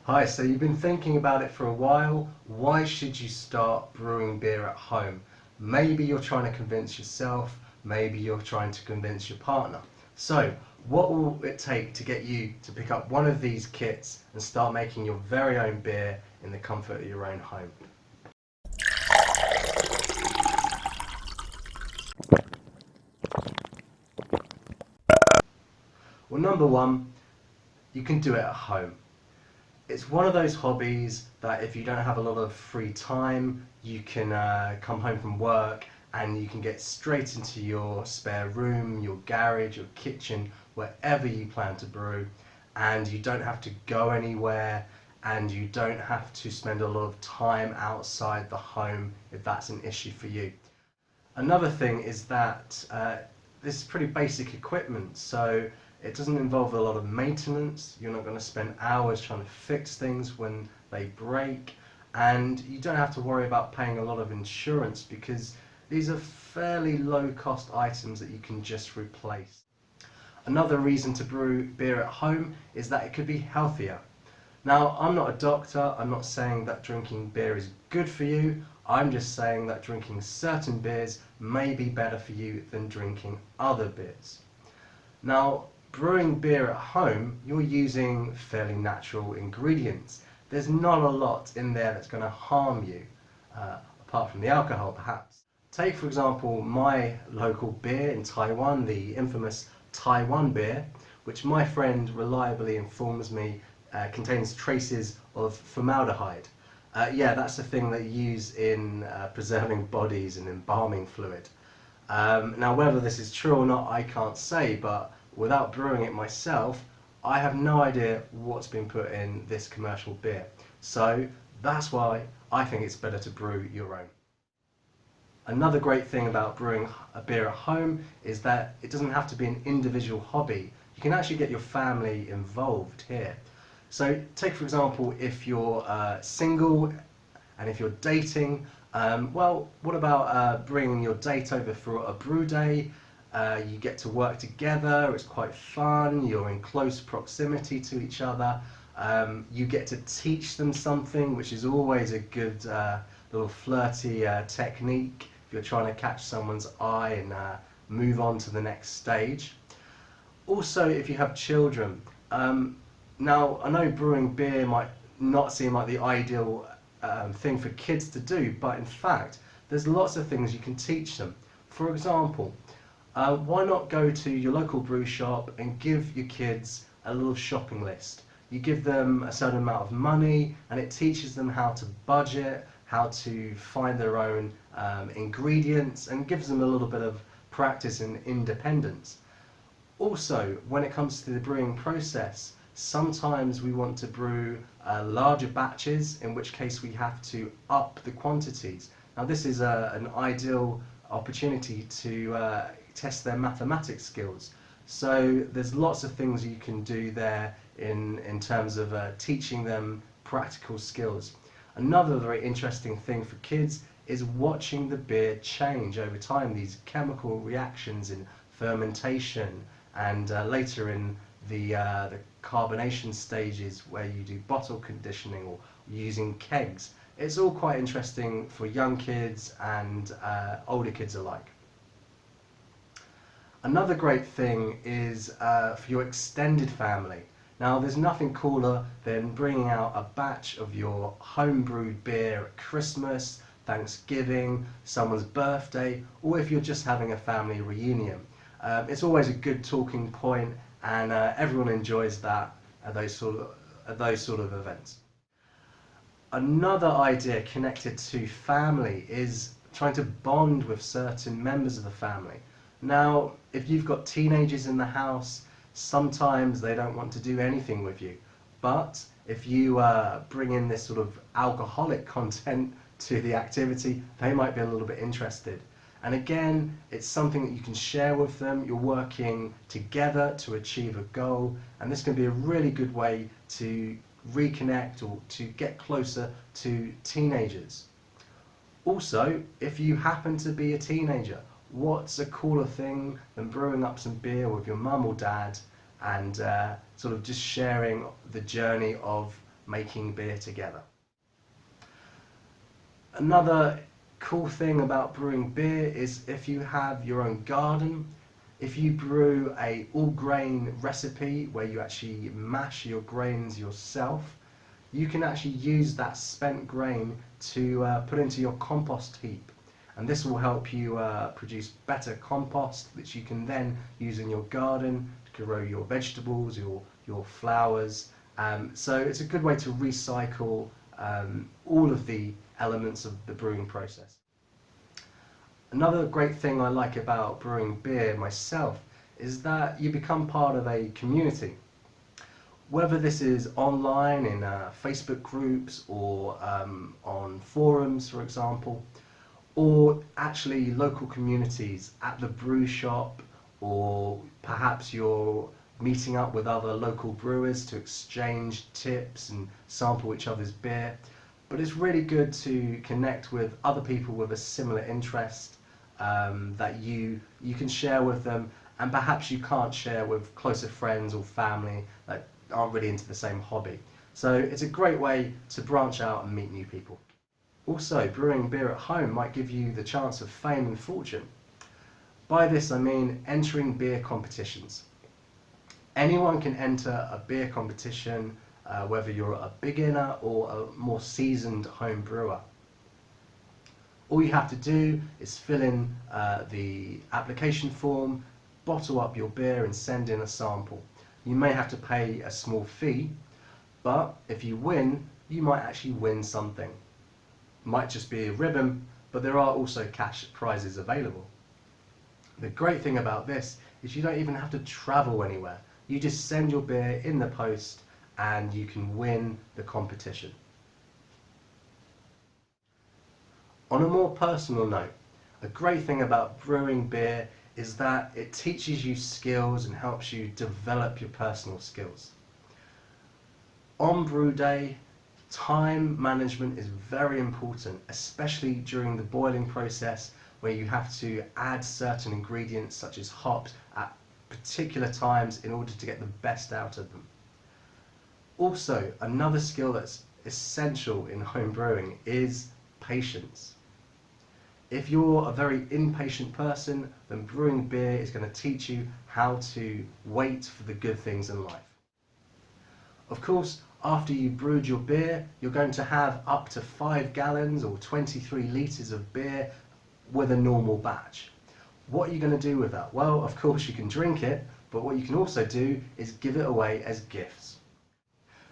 Hi, so you've been thinking about it for a while. Why should you start brewing beer at home? Maybe you're trying to convince yourself, maybe you're trying to convince your partner. So, what will it take to get you to pick up one of these kits and start making your very own beer in the comfort of your own home? Well, number one, you can do it at home. It's one of those hobbies that if you don't have a lot of free time, you can come home from work and you can get straight into your spare room, your garage, your kitchen, wherever you plan to brew, and you don't have to go anywhere and you don't have to spend a lot of time outside the home if that's an issue for you. Another thing is that this is pretty basic equipment, so it doesn't involve a lot of maintenance. You're not going to spend hours trying to fix things when they break, and you don't have to worry about paying a lot of insurance because these are fairly low cost items that you can just replace. Another reason to brew beer at home is that it could be healthier. Now, I'm not a doctor, I'm not saying that drinking beer is good for you, I'm just saying that drinking certain beers may be better for you than drinking other beers. Now, brewing beer at home, you're using fairly natural ingredients. There's not a lot in there that's going to harm you, apart from the alcohol perhaps. Take for example my local beer in Taiwan, the infamous Taiwan beer, which my friend reliably informs me contains traces of formaldehyde. Yeah, that's the thing they use in preserving bodies and embalming fluid. Now, whether this is true or not, I can't say, but without brewing it myself, I have no idea what's been put in this commercial beer. So that's why I think it's better to brew your own. Another great thing about brewing a beer at home is that it doesn't have to be an individual hobby. You can actually get your family involved here. So take for example, if you're single and if you're dating, well, what about bringing your date over for a brew day? You get to work together, it's quite fun, you're in close proximity to each other. You get to teach them something, which is always a good little flirty technique if you're trying to catch someone's eye and move on to the next stage. Also, if you have children, now I know brewing beer might not seem like the ideal thing for kids to do, but in fact there's lots of things you can teach them. For example, why not go to your local brew shop and give your kids a little shopping list? You give them a certain amount of money and it teaches them how to budget, how to find their own ingredients, and gives them a little bit of practice and independence. Also, when it comes to the brewing process, sometimes we want to brew larger batches, in which case we have to up the quantities. Now this is an ideal opportunity to test their mathematics skills. So there's lots of things you can do there in terms of teaching them practical skills. Another very interesting thing for kids is watching the beer change over time, these chemical reactions in fermentation and later in the carbonation stages where you do bottle conditioning or using kegs. It's all quite interesting for young kids and older kids alike. Another great thing is for your extended family. Now, there's nothing cooler than bringing out a batch of your home-brewed beer at Christmas, Thanksgiving, someone's birthday, or if you're just having a family reunion. It's always a good talking point, and everyone enjoys that at those sort of events. Another idea connected to family is trying to bond with certain members of the family. Now, if you've got teenagers in the house, sometimes they don't want to do anything with you. But if you bring in this sort of alcoholic content to the activity, they might be a little bit interested. And again, it's something that you can share with them. You're working together to achieve a goal, and this can be a really good way to reconnect or to get closer to teenagers. Also, if you happen to be a teenager, what's a cooler thing than brewing up some beer with your mum or dad and sort of just sharing the journey of making beer together. Another cool thing about brewing beer is if you have your own garden, if you brew a all grain recipe where you actually mash your grains yourself, you can actually use that spent grain to put into your compost heap. And this will help you produce better compost, which you can then use in your garden to grow your vegetables, your flowers. So it's a good way to recycle all of the elements of the brewing process. Another great thing I like about brewing beer myself is that you become part of a community. Whether this is online in Facebook groups or on forums, for example, or actually local communities at the brew shop, or perhaps you're meeting up with other local brewers to exchange tips and sample each other's beer. But it's really good to connect with other people with a similar interest that you can share with them, and perhaps you can't share with closer friends or family that aren't really into the same hobby. So it's a great way to branch out and meet new people. Also, brewing beer at home might give you the chance of fame and fortune. By this I mean entering beer competitions. Anyone can enter a beer competition, whether you're a beginner or a more seasoned home brewer. All you have to do is fill in the application form, bottle up your beer and send in a sample. You may have to pay a small fee, but if you win, you might actually win something. It might just be a ribbon, but there are also cash prizes available. The great thing about this is you don't even have to travel anywhere. You just send your beer in the post and you can win the competition. On a more personal note, a great thing about brewing beer is that it teaches you skills and helps you develop your personal skills. On brew day, time management is very important, especially during the boiling process where you have to add certain ingredients such as hops at particular times in order to get the best out of them. Also, another skill that's essential in home brewing is patience. If you're a very impatient person, then brewing beer is going to teach you how to wait for the good things in life. Of course, after you brewed your beer, you're going to have up to 5 gallons or 23 litres of beer with a normal batch. What are you going to do with that? Well, of course you can drink it, but what you can also do is give it away as gifts.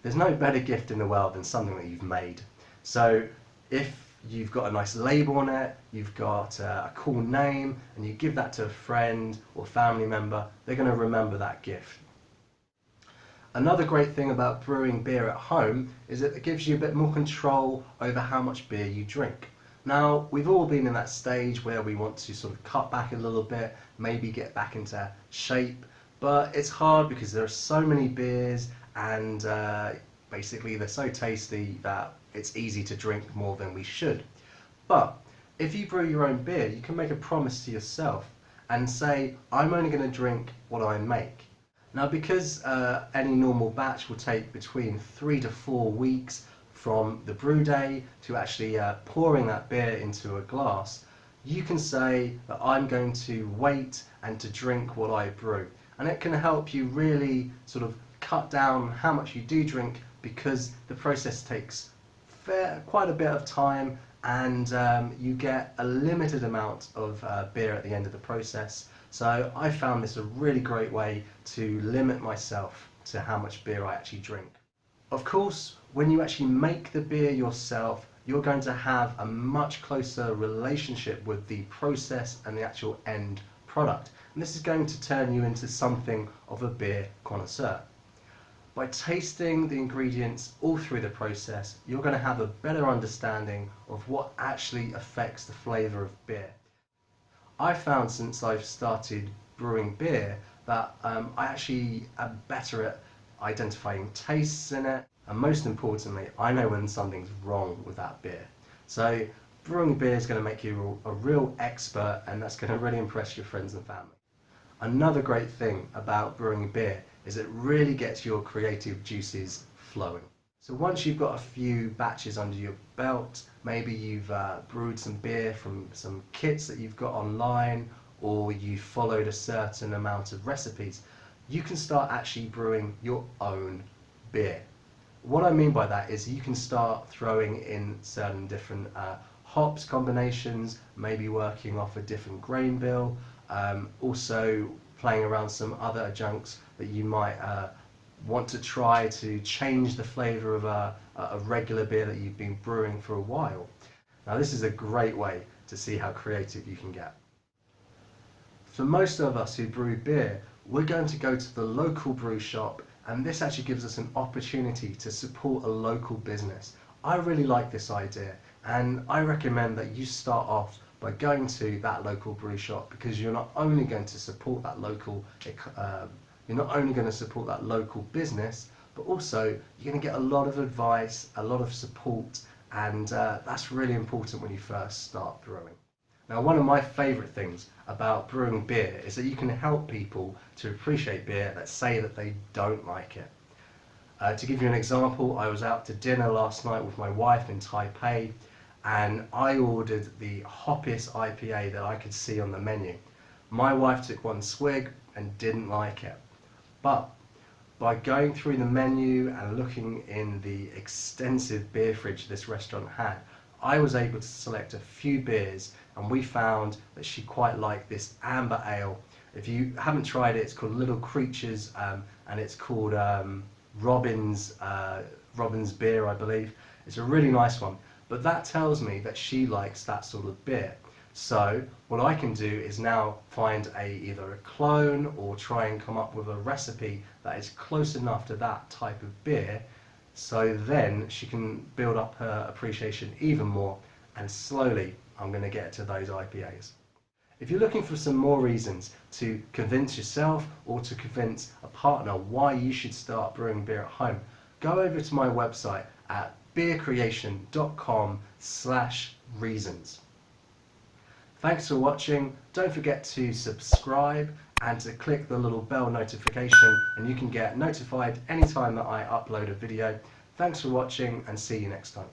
There's no better gift in the world than something that you've made. So if you've got a nice label on it, you've got a cool name, and you give that to a friend or family member, they're going to remember that gift. Another great thing about brewing beer at home is that it gives you a bit more control over how much beer you drink. Now, we've all been in that stage where we want to sort of cut back a little bit, maybe get back into shape, but it's hard because there are so many beers and basically they're so tasty that it's easy to drink more than we should. But if you brew your own beer, you can make a promise to yourself and say, I'm only going to drink what I make. Now, because any normal batch will take between 3 to 4 weeks from the brew day to actually pouring that beer into a glass, you can say that I'm going to wait and to drink what I brew. And it can help you really sort of cut down how much you do drink, because the process takes quite a bit of time, and you get a limited amount of beer at the end of the process. So I found this a really great way to limit myself to how much beer I actually drink. Of course, when you actually make the beer yourself, you're going to have a much closer relationship with the process and the actual end product. And this is going to turn you into something of a beer connoisseur. By tasting the ingredients all through the process, you're going to have a better understanding of what actually affects the flavour of beer. I found since I've started brewing beer that I actually am better at identifying tastes in it, and most importantly, I know when something's wrong with that beer. So brewing beer is going to make you a real expert, and that's going to really impress your friends and family. Another great thing about brewing beer is it really gets your creative juices flowing. So once you've got a few batches under your belt, maybe you've brewed some beer from some kits that you've got online, or you followed a certain amount of recipes, you can start actually brewing your own beer. What I mean by that is you can start throwing in certain different hops combinations, maybe working off a different grain bill, also playing around some other adjuncts that you might want to try to change the flavour of a regular beer that you've been brewing for a while. Now this is a great way to see how creative you can get. For most of us who brew beer, we're going to go to the local brew shop, and this actually gives us an opportunity to support a local business. I really like this idea, and I recommend that you start off by going to that local brew shop, because you're not only going to support that local business, but also you're going to get a lot of advice, a lot of support, and that's really important when you first start brewing. Now, one of my favourite things about brewing beer is that you can help people to appreciate beer that say that they don't like it. To give you an example, I was out to dinner last night with my wife in Taipei, and I ordered the hoppiest IPA that I could see on the menu. My wife took one swig and didn't like it. But by going through the menu and looking in the extensive beer fridge this restaurant had, I was able to select a few beers, and we found that she quite liked this amber ale. If you haven't tried it, it's called Little Creatures, and it's called Robin's beer, I believe. It's a really nice one, but that tells me that she likes that sort of beer. So what I can do is now find either a clone or try and come up with a recipe that is close enough to that type of beer, so then she can build up her appreciation even more, and slowly I'm going to get to those IPAs. If you're looking for some more reasons to convince yourself or to convince a partner why you should start brewing beer at home, go over to my website at beercreation.com/reasons. Thanks for watching. Don't forget to subscribe and to click the little bell notification, and you can get notified anytime that I upload a video. Thanks for watching, and see you next time.